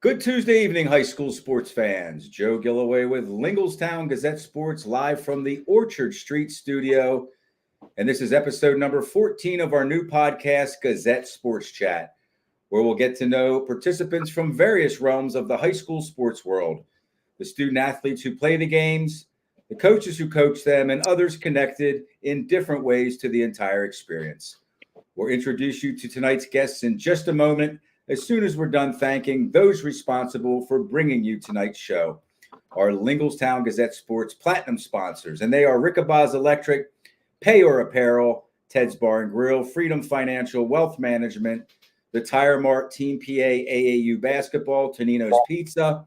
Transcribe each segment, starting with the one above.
Good Tuesday evening, high school sports fans. Joe Gillaway with Lingelstown Gazette Sports live from the Orchard Street studio. And this is episode number 14 of our new podcast, Gazette Sports Chat, where we'll get to know participants from various realms of the high school sports world, the student athletes who play the games, the coaches who coach them, and others connected in different ways to the entire experience. We'll introduce you to tonight's guests in just a moment, as soon as we're done thanking those responsible for bringing you tonight's show, our Lingelstown Gazette Sports Platinum sponsors, and they are Rickabaz Electric, Payor Apparel, Ted's Bar and Grill, Freedom Financial, Wealth Management, the Tire Mart, Team PA, AAU Basketball, Tonino's Pizza,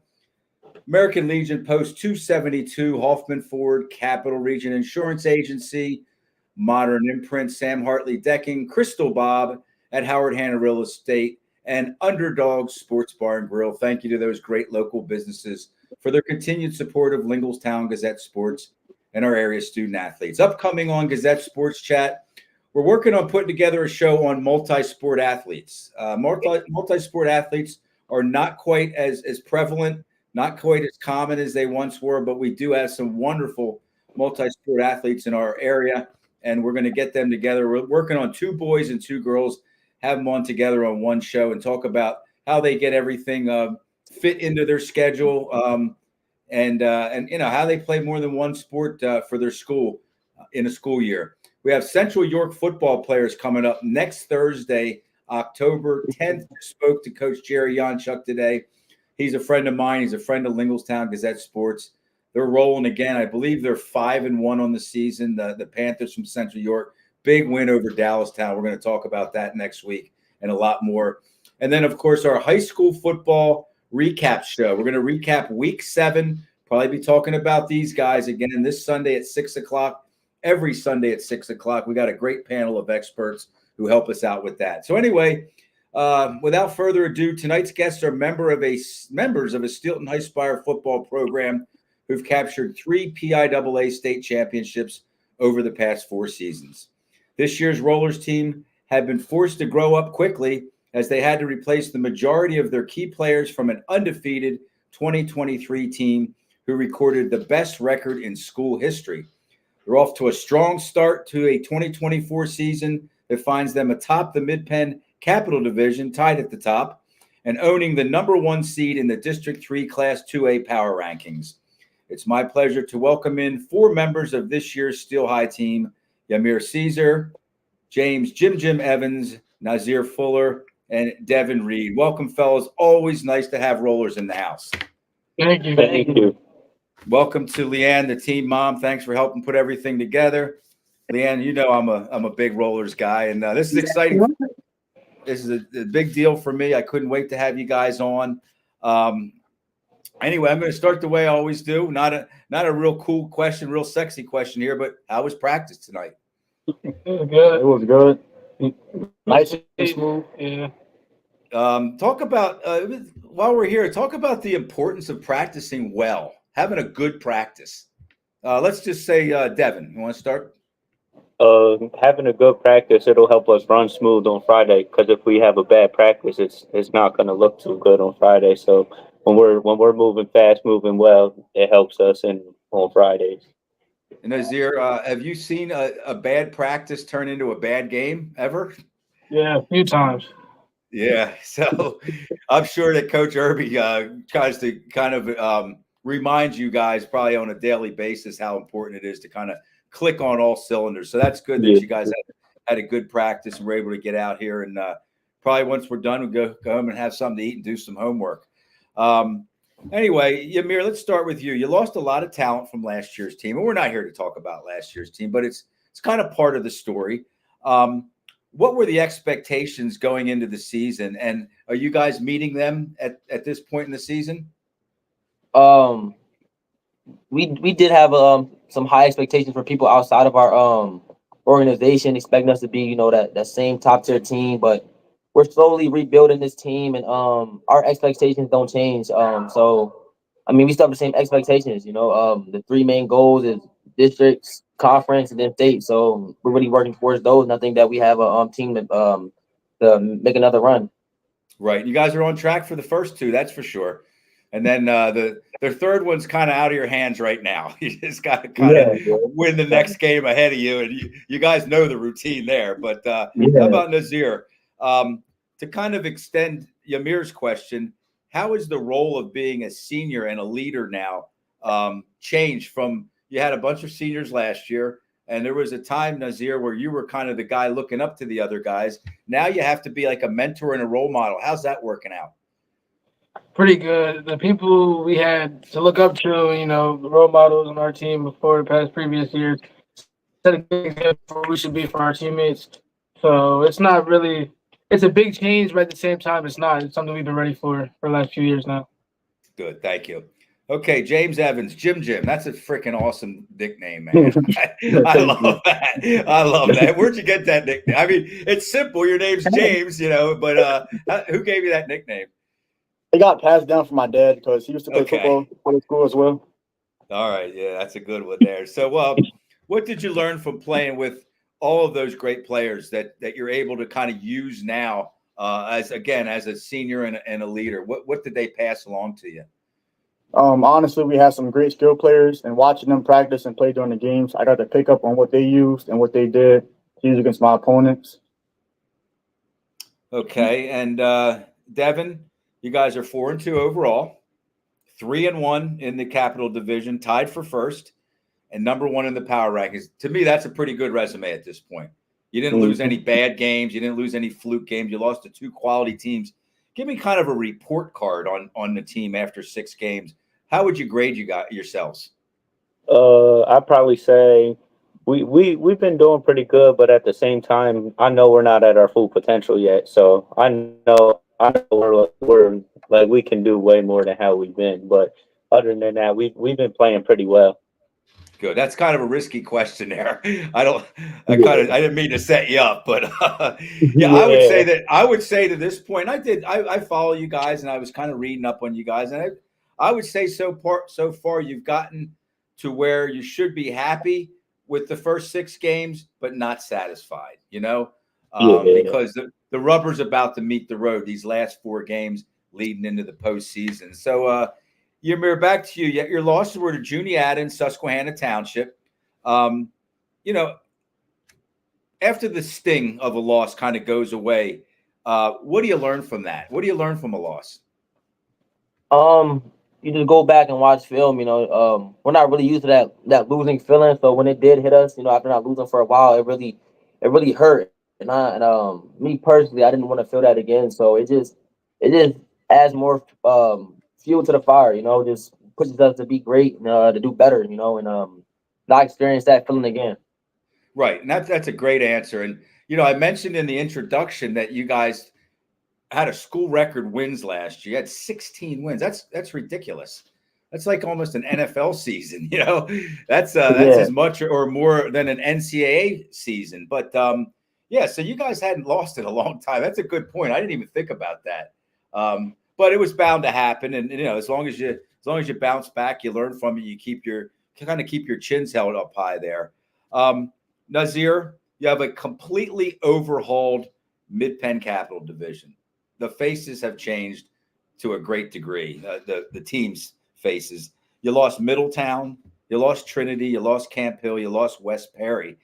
American Legion Post 272, Hoffman Ford, Capital Region Insurance Agency, Modern Imprint, Sam Hartley Decking, Crystal Bob at Howard Hanna Real Estate, and Underdog Sports Bar and Grill. Thank you to those great local businesses for their continued support of Lingelstown Gazette Sports and our area student athletes. Upcoming on Gazette Sports Chat, we're working on putting together a show on multi-sport athletes. Multi-sport athletes are not quite as prevalent, not quite as common as they once were, but we do have some wonderful multi-sport athletes in our area, and we're going to get them together. We're working on 2 boys and 2 girls, have them on together on one show and talk about how they get everything fit into their schedule, and you know how they play more than one sport for their school in a school year. We have Central York football players coming up next Thursday, October 10th. I spoke to Coach Jerry Yanchuk today. He's a friend of mine. He's a friend of Lingelstown Gazette Sports. They're rolling again. I believe they're 5-1 on the season. The Panthers from Central York. Big win over Dallastown. We're going to talk about that next week and a lot more. And then, of course, our high school football recap show. We're going to recap week 7. Probably be talking about these guys again this Sunday at 6 o'clock. Every Sunday at 6 o'clock. We got a great panel of experts who help us out with that. So anyway, without further ado, tonight's guests are members of a Steelton High Spire football program who've captured 3 PIAA state championships over the past 4 seasons. This year's Rollers team had been forced to grow up quickly as they had to replace the majority of their key players from an undefeated 2023 team who recorded the best record in school history. They're off to a strong start to a 2024 season that finds them atop the Mid-Penn Capital Division, tied at the top, and owning the number 1 seed in the District 3 Class 2A power rankings. It's my pleasure to welcome in 4 members of this year's Steel High team: Yamir Caesar, James Jim Evans, Nazir Fuller, and Devin Reed. Welcome, fellas. Always nice to have Rollers in the house. Thank you. Thank you. Welcome to Leanne, the team mom. Thanks for helping put everything together. Leanne, you know I'm a big Rollers guy, and this is exciting. This is a big deal for me. I couldn't wait to have you guys on. Anyway, I'm going to start the way I always do. Not a real cool question, real sexy question here, but how was practice tonight? It was good. It was good. Nice and smooth. Yeah. Talk about while we're here. Talk about the importance of practicing well, having a good practice. Let's just say, Devin, you want to start? Having a good practice, it'll help us run smooth on Friday. Because if we have a bad practice, it's not going to look too good on Friday. So when we're moving fast, moving well, it helps us on Fridays. And Nazir, have you seen a bad practice turn into a bad game ever? Yeah, a few times. Yeah, so I'm sure that Coach Irby tries to kind of remind you guys probably on a daily basis how important it is to kind of click on all cylinders. So that's good that you guys had a good practice and were able to get out here. And probably once we're done, we'll go home and have something to eat and do some homework. Anyway, Yamir, let's start with you. You lost a lot of talent from last year's team, and we're not here to talk about last year's team, but it's kind of part of the story. What were the expectations going into the season, and are you guys meeting them at this point in the season? We did have some high expectations for people outside of our organization, expecting us to be, that same top tier team, but we're slowly rebuilding this team, and our expectations don't change. So I mean, we still have the same expectations. The 3 main goals is districts, conference, and then state. So we're really working towards those, and I think that we have a team to make another run. Right. You guys are on track for the first two, that's for sure. And then the third one's kind of out of your hands right now. You just got to kind of win the next game ahead of you, and you guys know the routine there. But how about Nazir? To kind of extend Yamir's question, how is the role of being a senior and a leader now changed from you had a bunch of seniors last year, and there was a time, Nazir, where you were kind of the guy looking up to the other guys. Now you have to be like a mentor and a role model. How's that working out? Pretty good. The people we had to look up to, the role models on our team before past previous years, set a good example for what we should be for our teammates. So it's not really, it's a big change, but at the same time, it's not. It's something we've been ready for the last few years now. Good. Thank you. Okay, James Evans, Jim. That's a freaking awesome nickname, man. I love that. I love that. Where'd you get that nickname? I mean, it's simple. Your name's James, but who gave you that nickname? It got passed down from my dad because he used to play football for the school as well. All right. Yeah, that's a good one there. So what did you learn from playing with all of those great players that you're able to kind of use now as a senior and a leader? What did they pass along to you? Honestly, we had some great skill players, and watching them practice and play during the games, I got to pick up on what they used and what they did to use against my opponents. Okay, and Devin, you guys are 4-2 overall, 3-1 in the Capital Division, tied for first, and number 1 in the power rankings. To me, that's a pretty good resume at this point. You didn't lose any bad games. You didn't lose any fluke games. You lost to 2 quality teams. Give me kind of a report card on the team after 6 games. How would you grade yourselves? I'd probably say we've been doing pretty good, but at the same time, I know we're not at our full potential yet. So I know we're like we can do way more than how we've been. But other than that, we've been playing pretty well. Good. That's kind of a risky question there. I didn't mean to set you up, but I would say to this point, I follow you guys, and I was kind of reading up on you guys, and I would say so far you've gotten to where you should be happy with the first 6 games, but not satisfied, because the rubber's about to meet the road, these last 4 games leading into the postseason. So, Ymir, back to you. Your losses were to Juniata and Susquehanna Township. After the sting of a loss kind of goes away, what do you learn from that? What do you learn from a loss? You just go back and watch film. We're not really used to that losing feeling. So when it did hit us, after not losing for a while, it really hurt. And me personally, I didn't want to feel that again. So it just adds more fuel to the fire. Just pushes us to be great, to do better. And not experience that feeling again. Right, and that's a great answer. And I mentioned in the introduction that you guys had a school record wins last year. You had 16 wins. That's ridiculous. That's like almost an NFL season. That's as much or more than an NCAA season. But so you guys hadn't lost in a long time. That's a good point. I didn't even think about that. But it was bound to happen. And as long as you bounce back, you learn from it. You keep your chins held up high there. Nazir, you have a completely overhauled Mid-Penn Capital Division. The faces have changed to a great degree. The team's faces. You lost Middletown, you lost Trinity, you lost Camp Hill, you lost West Perry.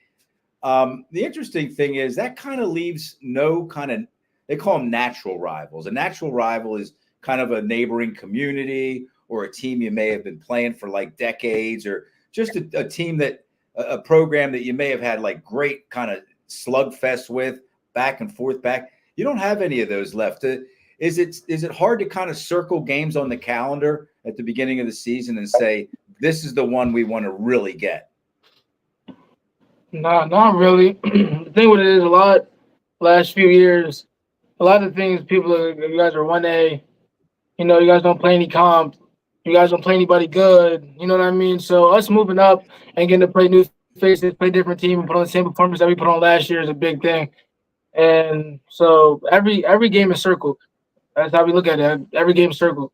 The interesting thing is that kind of leaves no kind of, they call them natural rivals. A natural rival is kind of a neighboring community or a team you may have been playing for like decades, or just a team a program that you may have had like great kind of slugfest with back and forth back. You don't have any of those left. Is it hard to kind of circle games on the calendar at the beginning of the season and say, this is the one we want to really get? No, not really. The thing with it is last few years, a lot of things you guys are 1A, you guys don't play any comp, you guys don't play anybody good, you know what I mean? So us moving up and getting to play new faces, play different team, and put on the same performance that we put on last year is a big thing. And so every game is circled. That's how we look at it. Every game is circled.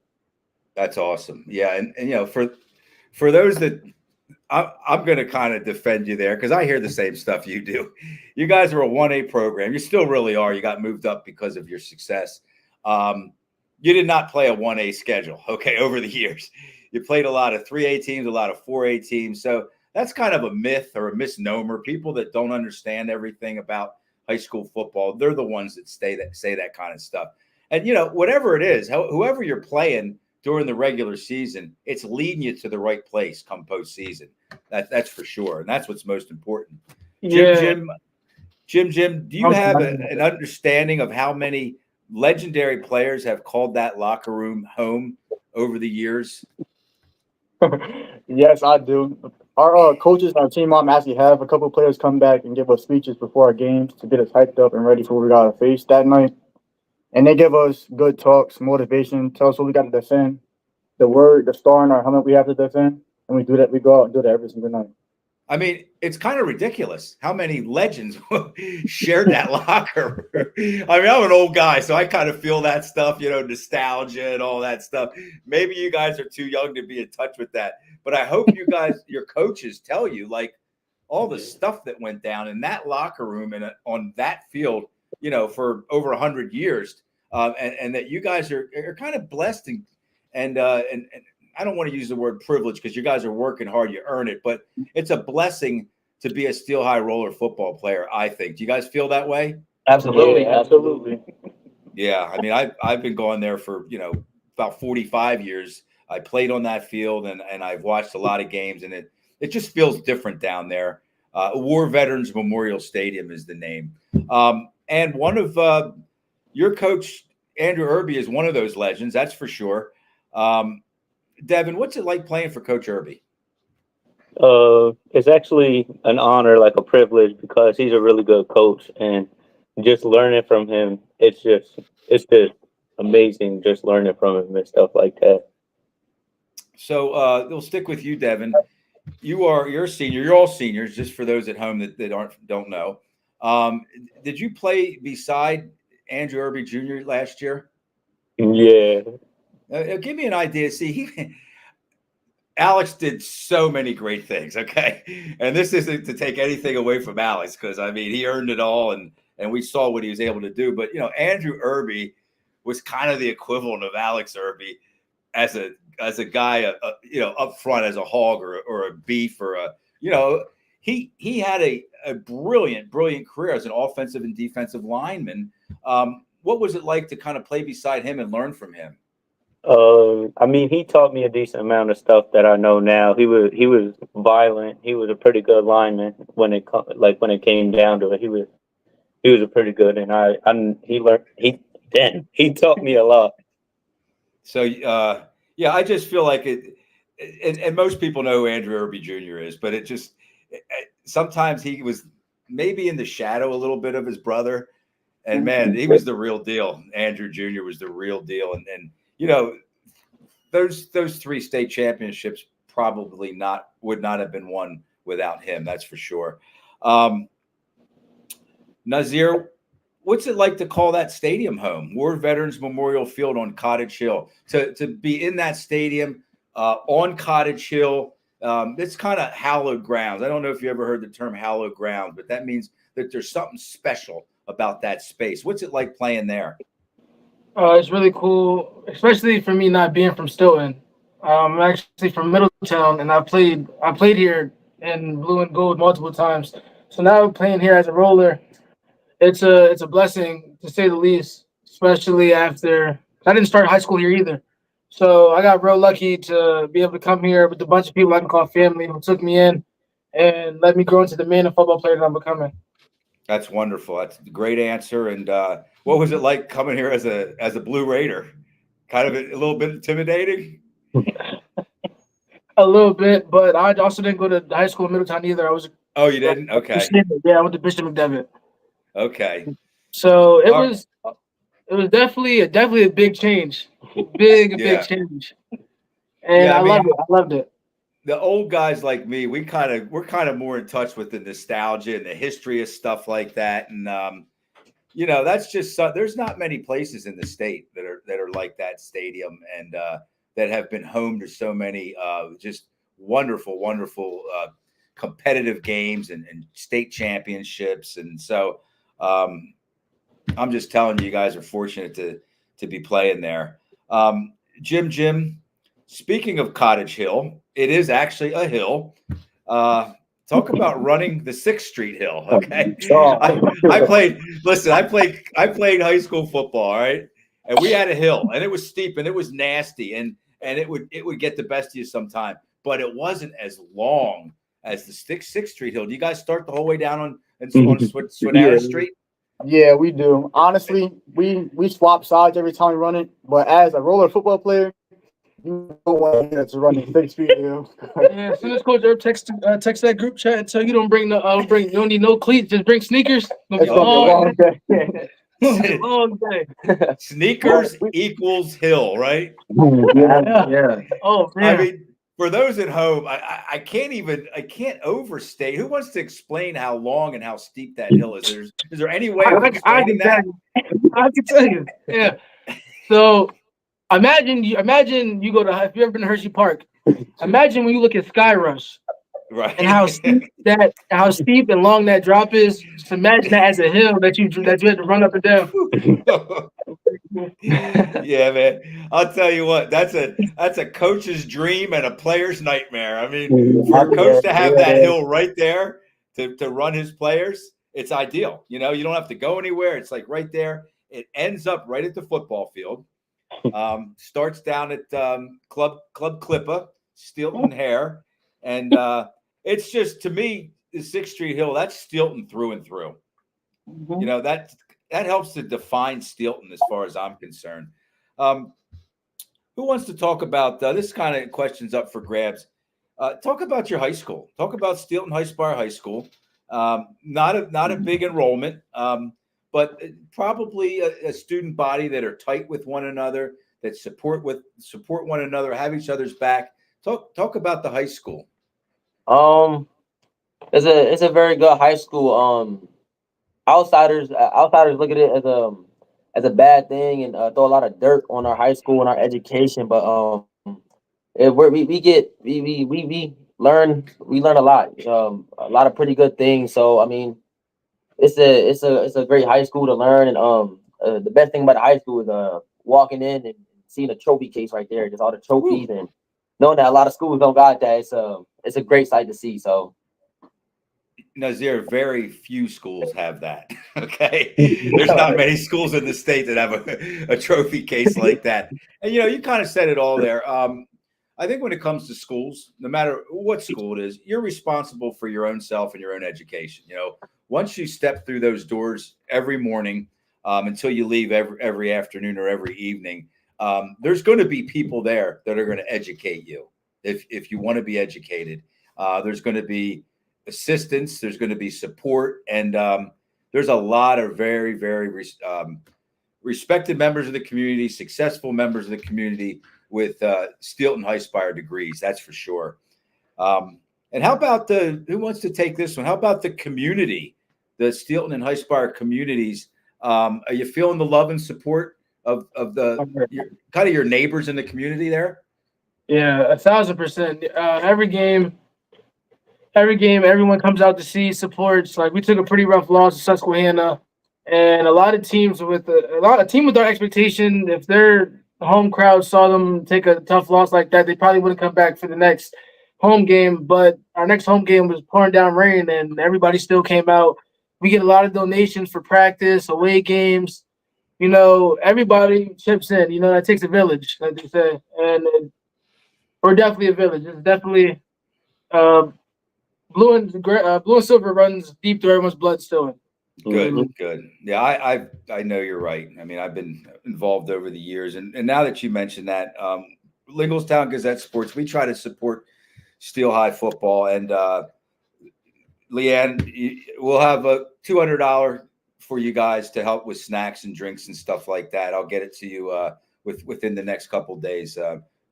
That's awesome. Yeah, and for those that I'm going to kind of defend you there because I hear the same stuff you do. You guys are a 1A program. You still really are. You got moved up because of your success. You did not play a 1A schedule, okay, over the years. You played a lot of 3A teams, a lot of 4A teams. So that's kind of a myth or a misnomer. People that don't understand everything about high school football, they're the ones that say that kind of stuff. And, whatever it is, whoever you're playing during the regular season, it's leading you to the right place come postseason. That's for sure. And that's what's most important. Jim, do you have an understanding of how many legendary players have called that locker room home over the years? Yes, I do. Our coaches and our team mom actually have a couple of players come back and give us speeches before our games to get us hyped up and ready for what we got to face that night. And they give us good talks, motivation, tell us what we got to defend, the star in our helmet we have to defend, and we do that. We go out and do that every single night. I mean, it's kind of ridiculous how many legends shared that locker room. I mean, I'm an old guy, so I kind of feel that stuff, nostalgia and all that stuff. Maybe you guys are too young to be in touch with that, but I hope you guys, your coaches, tell you like all the stuff that went down in that locker room and on that field, for over 100 years, and that you guys are kind of blessed and I don't want to use the word privilege because you guys are working hard, you earn it, but it's a blessing to be a Steel High Roller football player, I think. Do you guys feel that way? Absolutely. Yeah, absolutely. Yeah. I mean, I've been going there for, about 45 years. I played on that field and I've watched a lot of games, and it just feels different down there. War Veterans Memorial Stadium is the name. And one of your coach, Andrew Irby, is one of those legends, that's for sure. Devin, what's it like playing for Coach Irby? It's actually an honor, like a privilege, because he's a really good coach, and just learning from him, it's just amazing just learning from him and stuff like that. So we'll stick with you, Devin. You're a senior. You're all seniors, just for those at home that don't know. Did you play beside Andrew Irby Jr. last year? Yeah. Give me an idea. See, Alex did so many great things. Okay, and this isn't to take anything away from Alex, because I mean he earned it all, and we saw what he was able to do. But Andrew Irby was kind of the equivalent of Alex Irby as a guy, up front as a hog or a beef or he had a brilliant career as an offensive and defensive lineman. What was it like to kind of play beside him and learn from him? I mean, he taught me a decent amount of stuff that I know now. He was violent. He was a pretty good lineman when it came down to it. He was a pretty good, and he taught me a lot. So yeah, I just feel like it, and most people know who Andrew Irby Jr. is, but sometimes he was maybe in the shadow a little bit of his brother, and man, he was the real deal. Andrew Jr. was the real deal, and those 3 state championships probably would not have been won without him. That's for sure. Nazir, what's it like to call that stadium home? War Veterans Memorial Field on Cottage Hill. To be in that stadium on Cottage Hill, it's kind of hallowed grounds. I don't know if you ever heard the term hallowed ground, but that means that there's something special about that space. What's it like playing there? It's really cool, especially for me not being from Stoughton. I'm actually from Middletown, and I played here in blue and gold multiple times. So now playing here as a roller, it's a blessing to say the least. Especially after I didn't start high school here either, so I got real lucky to be able to come here with a bunch of people I can call family who took me in and let me grow into the man and football player that I'm becoming. That's wonderful. That's a great answer. And what was it like coming here as a Blue Raider? Kind of a little bit intimidating? A little bit, but I also didn't go to high school in Middletown either. Oh, you didn't? Okay. Yeah, I went to Bishop McDevitt. Okay. So it was definitely a big change. Big change. And yeah, I loved it. The old guys like me, we're kind of more in touch with the nostalgia and the history of stuff like that. And that's just there's not many places in the state that are like that stadium and that have been home to so many just wonderful competitive games and state championships. And so I'm just telling you guys are fortunate to be playing there. Jim, speaking of Cottage Hill, it is actually a hill. Talk about running the 6th Street Hill. Okay. I played high school football. All right. And we had a hill, and it was steep and it was nasty, and it would get the best of you sometime, but it wasn't as long as the 6th Street Hill. Do you guys start the whole way down on Swinera Street? Yeah, we do. Honestly, we swap sides every time we run it, but as a roller football player, you don't want to run the 6th Street Hill. Yeah, as soon as Coach Herb text that group chat and tell you don't you don't need no cleats, just bring sneakers. It's gonna be a long day. Long day. Sneakers equals hill, right? Yeah. Oh man. I mean, for those at home, I can't overstate. Who wants to explain how long and how steep that hill is? Is there any way of explaining that? I can tell you. Yeah. So imagine you go to, if you've ever been to Hershey Park, imagine when you look at Sky Rush. Right. And how steep and long that drop is. Just imagine that as a hill that you had to run up and down. Yeah, man. I'll tell you what, that's a coach's dream and a player's nightmare. I mean, for a coach to have that hill right there to run his players, it's ideal. You know, you don't have to go anywhere. It's like right there. It ends up right at the football field. Starts down at Club Clippa, Stilton Hare, and it's just, to me, the 6th Street Hill, that's Stilton through and through. Mm-hmm. You know, that helps to define Stilton as far as I'm concerned. Who wants to talk about this kind of questions up for grabs? Talk about your high school. Talk about Stilton High School. Not a big enrollment, but probably a student body that are tight with one another, that support one another, have each other's back. Talk about the high school. It's a very good high school. Outsiders look at it as a bad thing and throw a lot of dirt on our high school and our education. But we learn a lot. A lot of pretty good things. So I mean, it's a great high school to learn. And the best thing about the high school is walking in and seeing a trophy case right there, just all the trophies. Ooh. And knowing that a lot of schools don't got that, it's a great sight to see. So. Nazir, very few schools have that. Okay. There's not many schools in the state that have a trophy case like that. And, you kind of said it all there. I think when it comes to schools, no matter what school it is, you're responsible for your own self and your own education. Once you step through those doors every morning until you leave every afternoon or every evening, there's going to be people there that are going to educate you. If you want to be educated, there's going to be assistance, there's going to be support, and there's a lot of very, very respected members of the community, successful members of the community with Stilton High Spire degrees, that's for sure. And how about who wants to take this one? How about the community, the Stilton and High Spire communities? Are you feeling the love and support of your neighbors in the community there? Yeah, 1,000%. Every game, everyone comes out to see, supports. Like, we took a pretty rough loss to Susquehanna, and a lot of teams with our expectation, if their home crowd saw them take a tough loss like that, they probably wouldn't come back for the next home game. But our next home game was pouring down rain, and everybody still came out. We get a lot of donations for practice, away games. Everybody chips in. That takes a village, like they say, and we're definitely a village. It's definitely. Blue and silver runs deep through everyone's blood still. Good. Yeah, I know you're right. I mean, I've been involved over the years, and now that you mentioned that, Linglestown Gazette Sports, we try to support Steel High football, and Leanne, we'll have a $200 for you guys to help with snacks and drinks and stuff like that. I'll get it to you within the next couple of days.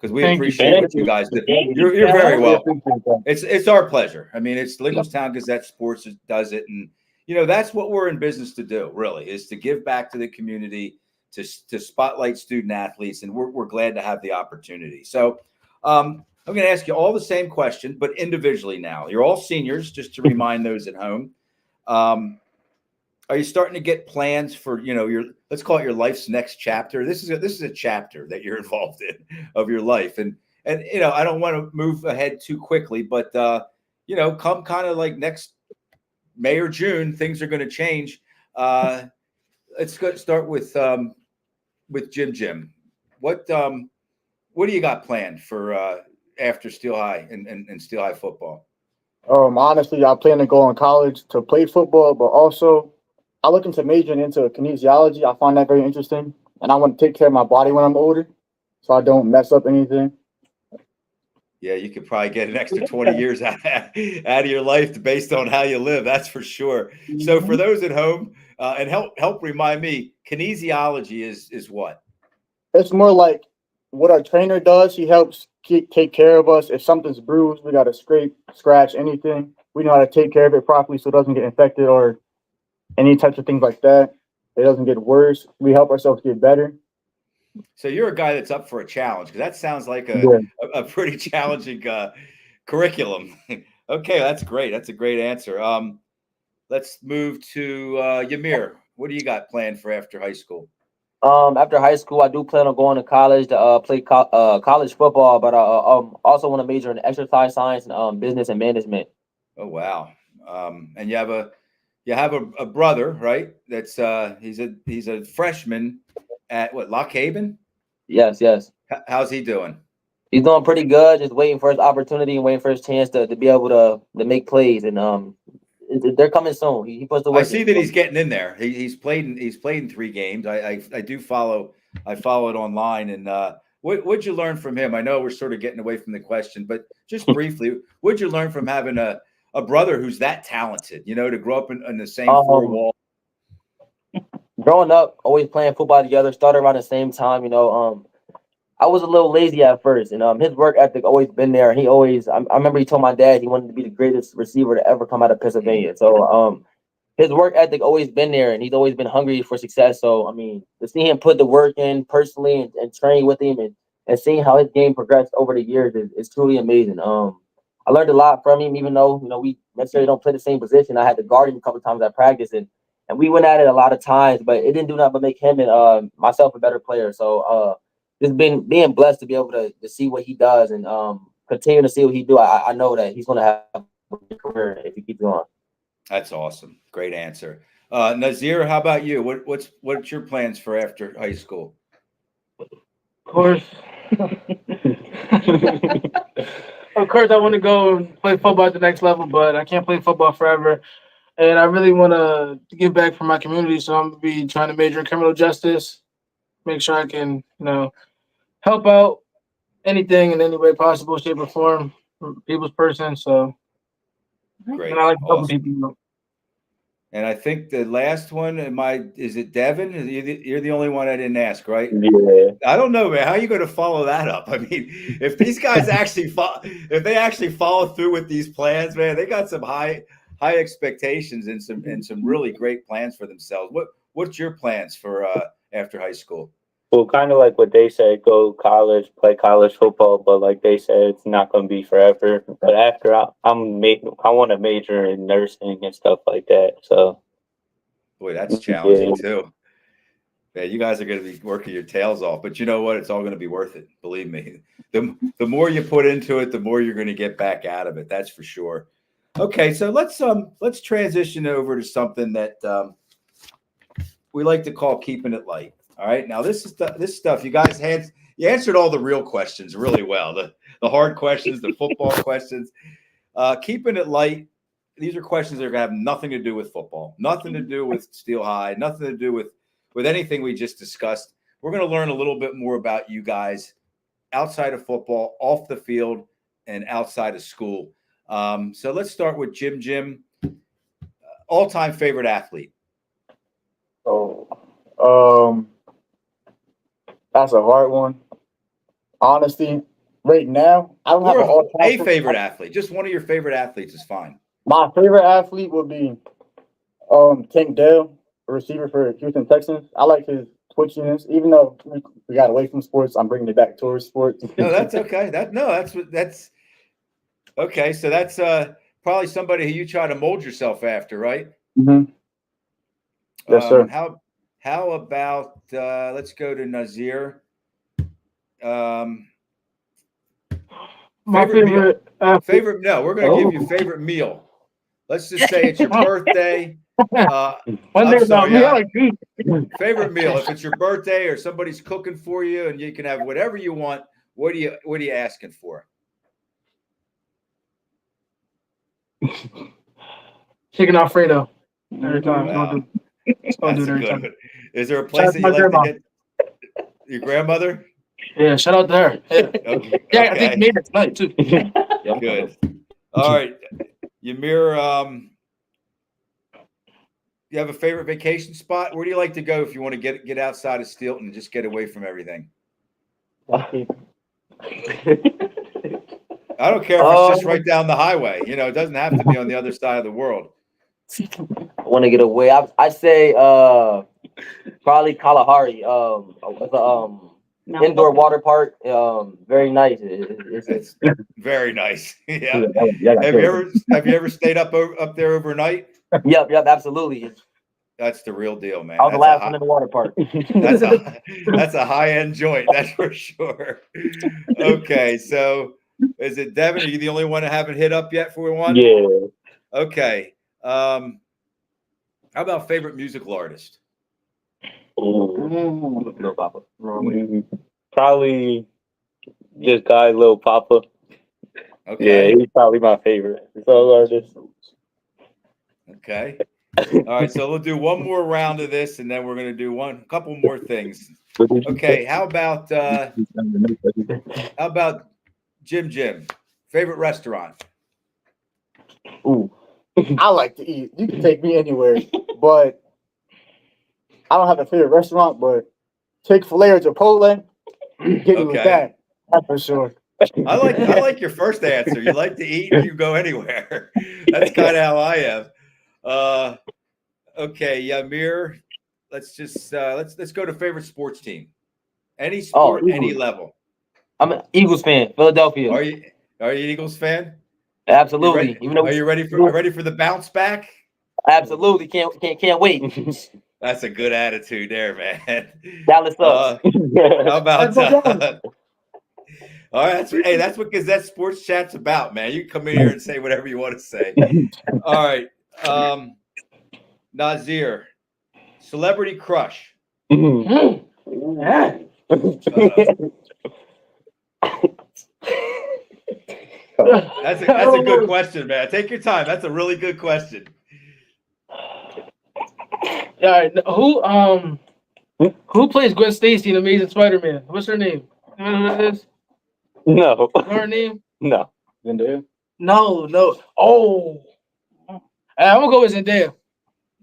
Because we appreciate what you guys do. You're very welcome. It's our pleasure. I mean, it's Linglestown Gazette Sports that does it, and that's what we're in business to do. Really, is to give back to the community, to spotlight student athletes, and we're glad to have the opportunity. So, I'm going to ask you all the same question, but individually now. You're all seniors, just to remind those at home. are you starting to get plans for, your, let's call it your life's next chapter? This is a chapter that you're involved in of your life. And I don't want to move ahead too quickly, but come kind of like next May or June, things are going to change. Let's start with Jim. What do you got planned for after Steel High and Steel High football? Honestly, I plan to go in college to play football, but also I look into majoring into kinesiology. I find that very interesting, and I want to take care of my body when I'm older, so I don't mess up anything. Yeah, you could probably get an extra 20 years out of your life based on how you live. That's for sure. So for those at home, and help remind me, kinesiology is what? It's more like what our trainer does. He helps take care of us. If something's bruised, we got to scrape, scratch, anything. We know how to take care of it properly so it doesn't get infected or any types of things like that. It doesn't get worse. We help ourselves get better. So you're a guy that's up for a challenge, because that sounds like Yeah. a pretty challenging curriculum. Okay, that's great. That's a great answer. Let's move to Ymir. What do you got planned for after high school? After high school, I do plan on going to college to play college football, but I also want to major in exercise science and business and management. Oh wow! And you have a brother, right? That's he's a freshman at what, Lock Haven? Yes. How's he doing? He's doing pretty good. Just waiting for his opportunity and waiting for his chance to be able to make plays. And they're coming soon. He puts the work. I see that he's getting in there. He's played in 3 games. I do follow. I follow it online. And what'd you learn from him? I know we're sort of getting away from the question, but just briefly, what'd you learn from having a brother who's that talented? To grow up in the same 4 walls. Growing up, always playing football together, started around the same time. I was a little lazy at first, and his work ethic always been there. He always, I remember he told my dad he wanted to be the greatest receiver to ever come out of Pennsylvania. So his work ethic always been there, and he's always been hungry for success. So I mean, to see him put the work in personally and train with him and seeing how his game progressed over the years is truly amazing. I learned a lot from him, even though we necessarily don't play the same position. I had to guard him a couple of times at practice, and we went at it a lot of times, but it didn't do nothing but make him and myself a better player. So just being blessed to be able to see what he does and continue to see what he do. I know that he's going to have a career if he keeps going. That's awesome. Great answer. Nazir, how about you? What's your plans for after high school? Of course. Of course, I want to go and play football at the next level, but I can't play football forever. And I really want to give back for my community, so I'm going to be trying to major in criminal justice, make sure I can, help out anything in any way possible, shape, or form, people's person. So, great. And I like helping Awesome. people. And I think the last one, is it Devin? You're the only one I didn't ask, right? Yeah. I don't know, man. How are you going to follow that up? I mean, if these guys actually follow through with these plans, man, they got some high expectations and some really great plans for themselves. What's your plans for after high school? Well, kind of like what they said, go college, play college football, but like they said, it's not going to be forever. But after I want to major in nursing and stuff like that. So, boy, that's challenging too. Yeah, you guys are going to be working your tails off, but you know what? It's all going to be worth it. Believe me. The more you put into it, the more you're going to get back out of it. That's for sure. Okay, so let's transition over to something that we like to call keeping it light. All right, now this stuff you guys you answered all the real questions really well. The hard questions, the football questions. Keeping it light. These are questions that are going to have nothing to do with football, nothing to do with Steel High, nothing to do with anything we just discussed. We're going to learn a little bit more about you guys outside of football, off the field, and outside of school. So let's start with Jim. All-time favorite athlete. That's a hard one. Honestly, right now, I don't have an all-time favorite athlete. Just one of your favorite athletes is fine. My favorite athlete would be Tank Dell, a receiver for Houston Texans. I like his twitchiness. Even though we got away from sports, I'm bringing it back towards sports. No, that's okay. That's okay. So that's probably somebody who you try to mold yourself after, right? Mm-hmm. Yes, sir. How about let's go to Nazir. My Meal. favorite. No, we're going to give you favorite meal. Let's just say it's your birthday. One I'm thing about sorry, me, I like food. favorite meal. If it's your birthday or somebody's cooking for you, and you can have whatever you want, what are you asking for? Chicken Alfredo every time. Wow. It's gonna do That's it a every good time. one. Is there a Shout place out that to you my like grandma. to get? Your grandmother? Yeah, shout out to her. Yeah, Okay. yeah, I think she made it tonight too. Good. All right. Ymir, you have a favorite vacation spot? Where do you like to go if you want to get outside of Steelton and just get away from everything? Mm-hmm. I don't care if it's just right down the highway. It doesn't have to be on the other side of the world. I want to get away. I say probably Kalahari. It's a indoor water park. Very nice. It's very nice. Yeah. Yeah, Have you ever stayed up there overnight? Yep, absolutely. That's the real deal, man. I was the last one in the water park. That's a high-end joint, that's for sure. Okay, so is it Devin? Are you the only one that haven't hit up yet for one? Yeah. Okay. How about favorite musical artist? No, Papa. Probably this guy, Lil Papa. Okay. Yeah, he's probably my favorite solo artist. Okay. All right, so we'll do one more round of this, and then we're going to do a couple more things. Okay, how about Jim? Favorite restaurant? Ooh, I like to eat. You can take me anywhere, but I don't have a favorite restaurant. But Chick-fil-A or Chipotle, get me with that. That's for sure. I like your first answer. You like to eat, you go anywhere. That's kind of how I am. Okay, Ymir, let's go to favorite sports team. Any sport, any level. I'm an Eagles fan, Philadelphia. Are you an Eagles fan? Absolutely. Are you ready for the bounce back? Absolutely. Can't wait. That's a good attitude there, man. Dallas sucks. How about all right, that's what Gazette Sports Chat's about, man. You can come in here and say whatever you want to say. All right. Nazir, celebrity crush. That's a good question, man. Take your time. That's a really good question. All right, who plays Gwen Stacy in Amazing Spider-Man? What's her name? You know who it is? No. Know her name? No. Zendaya? No. Oh, I'm gonna go with Zendaya.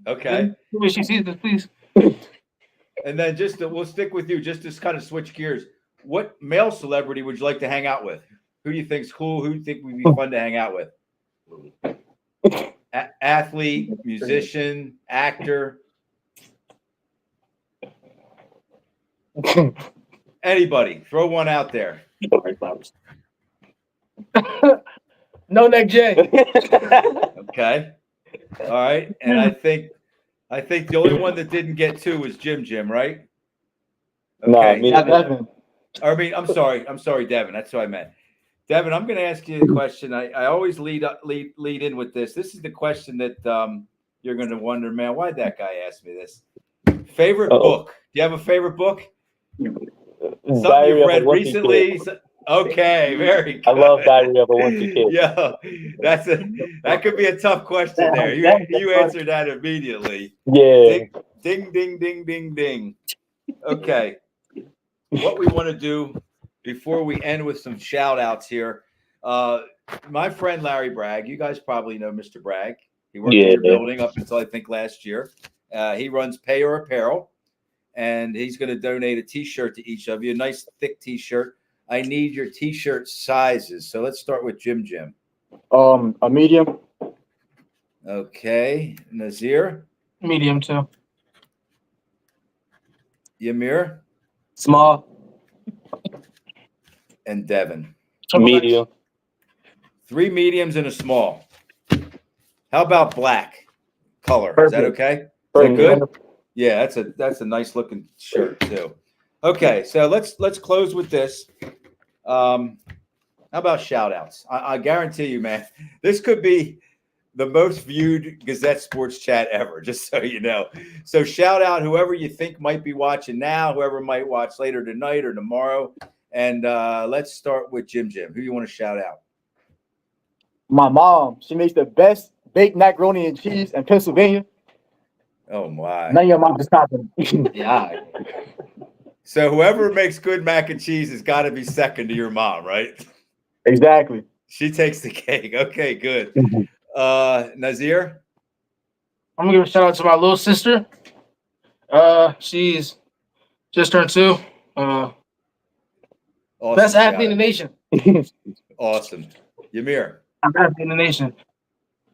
Okay. When she sees this, please. And then we'll stick with you. Just to kind of switch gears. What male celebrity would you like to hang out with? Who do you think's cool? Who do you think would be fun to hang out with? Athlete, musician, actor. Anybody, throw one out there. No Neck Jay. Okay. All right. And I think the only one that didn't get two was Jim, right? Okay. No, Devin. I'm sorry, Devin. That's what I meant. Devin, I'm going to ask you a question. I always lead in with this. This is the question that you're going to wonder, man, why'd that guy ask me this? Favorite book? Do you have a favorite book? Something you've read recently? Okay, very good. I love Diary of a Wimpy Kid. Yeah, that could be a tough question there. You answered that immediately. Yeah. Ding. Okay. What we want to do before we end with some shout outs here. My friend Larry Bragg, you guys probably know Mr. Bragg. He worked in your building up until I think last year. He runs Pay or Apparel, and he's going to donate a T-shirt to each of you, a nice thick T-shirt. I need your T-shirt sizes. So let's start with Jim. A medium. Okay. Nazir? Medium too. Ymir? Small. And Devin? Medium. 3 mediums and a small. How about black color? Perfect. Is that okay? Is Perfect. that good? Yeah, that's a nice looking shirt too. Okay, so let's close with this. How about shout outs? I guarantee you, man, this could be the most viewed Gazette Sports Chat ever, just so you know. So shout out whoever you think might be watching now, whoever might watch later tonight or tomorrow. And let's start with Jim. Who you want to shout out? My mom, she makes the best baked macaroni and cheese in Pennsylvania. Oh my. None of your mom can stop them. Yeah. So whoever makes good mac and cheese has got to be second to your mom, right? Exactly. She takes the cake. Okay, good. Nazir? I'm gonna give a shout out to my little sister. She's just turned 2. Awesome. Best athlete Shout in the nation. out. Awesome. Ymir, Best athlete in the nation.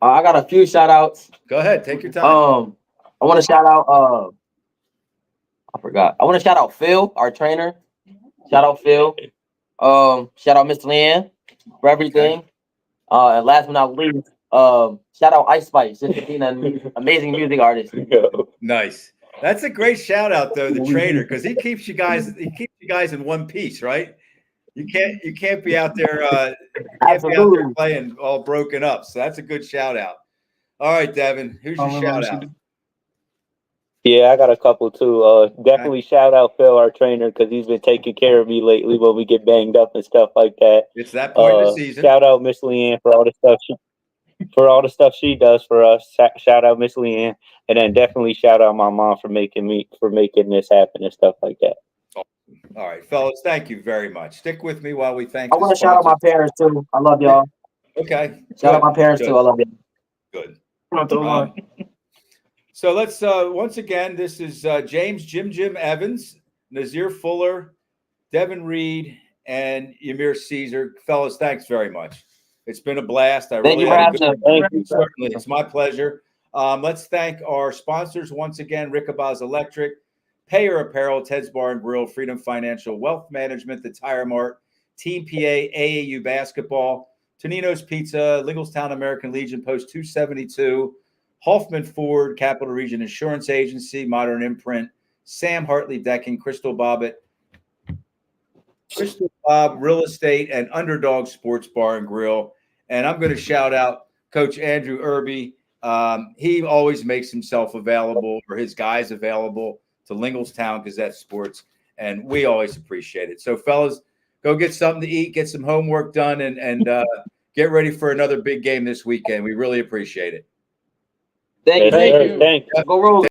I got a few shout outs. go ahead. Take your time. I want to shout out. I forgot. I want to shout out Phil, our trainer. Shout out Phil. Shout out Miss Leanne for everything. And last but not least, shout out Ice Spice, just for being an amazing music artist. Nice. That's a great shout out though, the trainer, because he keeps you guys in one piece, right? You can't be out there playing all broken up. So that's a good shout out. All right, Devin, who's your shout out? Yeah, I got a couple too. Definitely shout out Phil, our trainer, because he's been taking care of me lately when we get banged up and stuff like that. It's that point of the season. Shout out Miss Leanne for all the stuff she does for us. Shout out Miss Leanne, and then definitely shout out my mom for making this happen and stuff like that. All right, fellas, thank you very much. Stick with me while we thank. I want to shout out my parents too. I love y'all. Okay. Shout out my parents too. I love you. Good. Um, So let's once again, this is James Jim Evans, Nazir Fuller, Devin Reed, and Ymir Caesar. Fellas, thanks very much. It's been a blast. Thank you for having us. Certainly, it's my pleasure. Let's thank our sponsors once again: Rickabaz Electric, Payer Apparel, Ted's Bar and Grill, Freedom Financial, Wealth Management, The Tire Mart, Team PA, AAU Basketball, Tonino's Pizza, Lingelstown American Legion, Post 272, Hoffman Ford, Capital Region Insurance Agency, Modern Imprint, Sam Hartley Decking, Crystal Bob Real Estate, and Underdog Sports Bar and Grill. And I'm going to shout out Coach Andrew Irby. He always makes himself available, or his guys available, to Lingelstown Gazette Sports, and we always appreciate it. So, fellas, go get something to eat, get some homework done, and get ready for another big game this weekend. We really appreciate it. Thank you. Thank you. Go Roll.